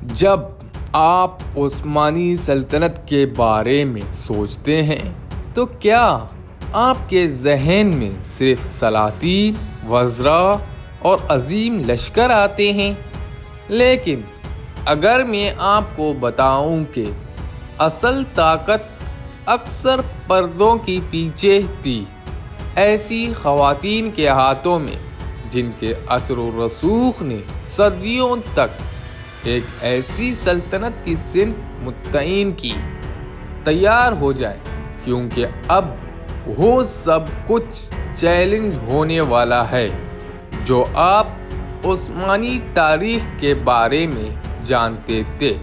جب آپ عثمانی سلطنت کے بارے میں سوچتے ہیں تو کیا آپ کے ذہن میں صرف سلاطین، وزراء اور عظیم لشکر آتے ہیں؟ لیکن اگر میں آپ کو بتاؤں کہ اصل طاقت اکثر پردوں کے پیچھے تھی، ایسی خواتین کے ہاتھوں میں جن کے اثر و رسوخ نے صدیوں تک ایک ایسی سلطنت کی سمت متعین کی، تیار ہو جائے، کیونکہ اب وہ سب کچھ چیلنج ہونے والا ہے جو آپ عثمانی تاریخ کے بارے میں جانتے تھے۔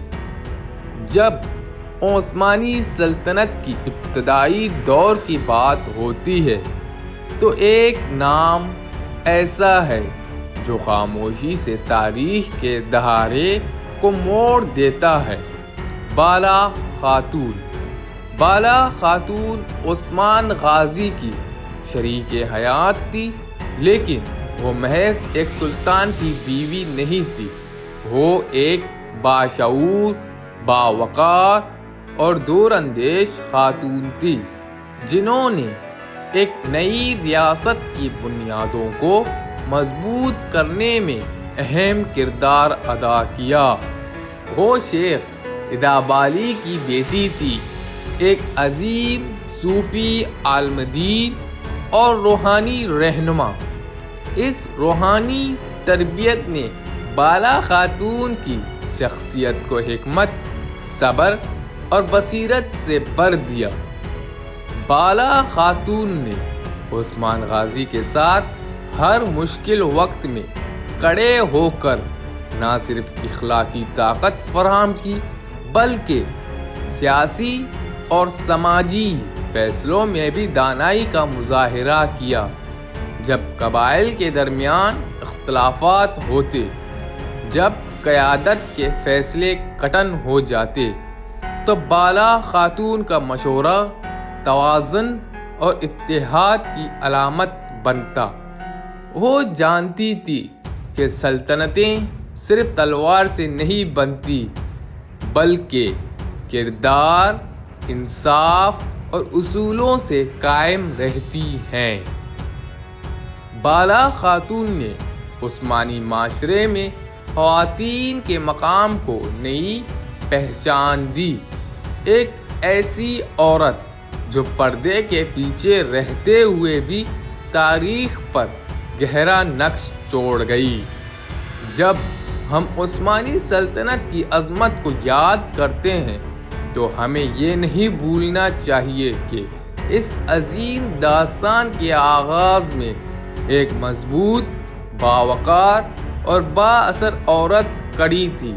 جب عثمانی سلطنت کی ابتدائی دور کی بات ہوتی ہے تو ایک نام ایسا ہے جو خاموشی سے تاریخ کے دہارے کو موڑ دیتا ہے: بالا خاتون۔ بالا خاتون عثمان غازی کی شریک حیات تھی، لیکن وہ محض ایک سلطان کی بیوی نہیں تھی، وہ ایک باشعور، باوقار اور دور اندیش خاتون تھی جنہوں نے ایک نئی ریاست کی بنیادوں کو مضبوط کرنے میں اہم کردار ادا کیا۔ وہ شیخ ادابالی کی بیٹی تھی، ایک عظیم صوفی عالم دین اور روحانی رہنما۔ اس روحانی تربیت نے بالا خاتون کی شخصیت کو حکمت، صبر اور بصیرت سے بھر دیا۔ بالا خاتون نے عثمان غازی کے ساتھ ہر مشکل وقت میں کھڑے ہو کر نہ صرف اخلاقی طاقت فراہم کی بلکہ سیاسی اور سماجی فیصلوں میں بھی دانائی کا مظاہرہ کیا۔ جب قبائل کے درمیان اختلافات ہوتے، جب قیادت کے فیصلے کٹن ہو جاتے، تو بالا خاتون کا مشورہ توازن اور اتحاد کی علامت بنتا۔ وہ جانتی تھی کہ سلطنتیں صرف تلوار سے نہیں بنتی بلکہ کردار، انصاف اور اصولوں سے قائم رہتی ہیں۔ بالا خاتون نے عثمانی معاشرے میں خواتین کے مقام کو نئی پہچان دی۔ ایک ایسی عورت جو پردے کے پیچھے رہتے ہوئے بھی تاریخ پر گہرا نقش چھوڑ گئی۔ جب ہم عثمانی سلطنت کی عظمت کو یاد کرتے ہیں تو ہمیں یہ نہیں بھولنا چاہیے کہ اس عظیم داستان کے آغاز میں ایک مضبوط، باوقار اور بااثر عورت کھڑی تھی: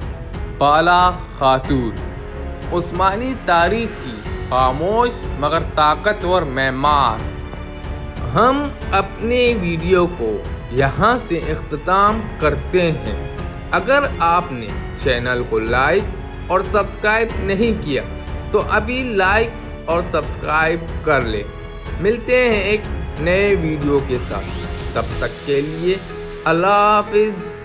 بالا خاتون، عثمانی تاریخ کی خاموش مگر طاقتور معمار۔ ہم اپنے ویڈیو کو یہاں سے اختتام کرتے ہیں۔ اگر آپ نے چینل کو لائک اور سبسکرائب نہیں کیا تو ابھی لائک اور سبسکرائب کر لیں۔ ملتے ہیں ایک نئے ویڈیو کے ساتھ، تب تک کے لیے اللہ حافظ۔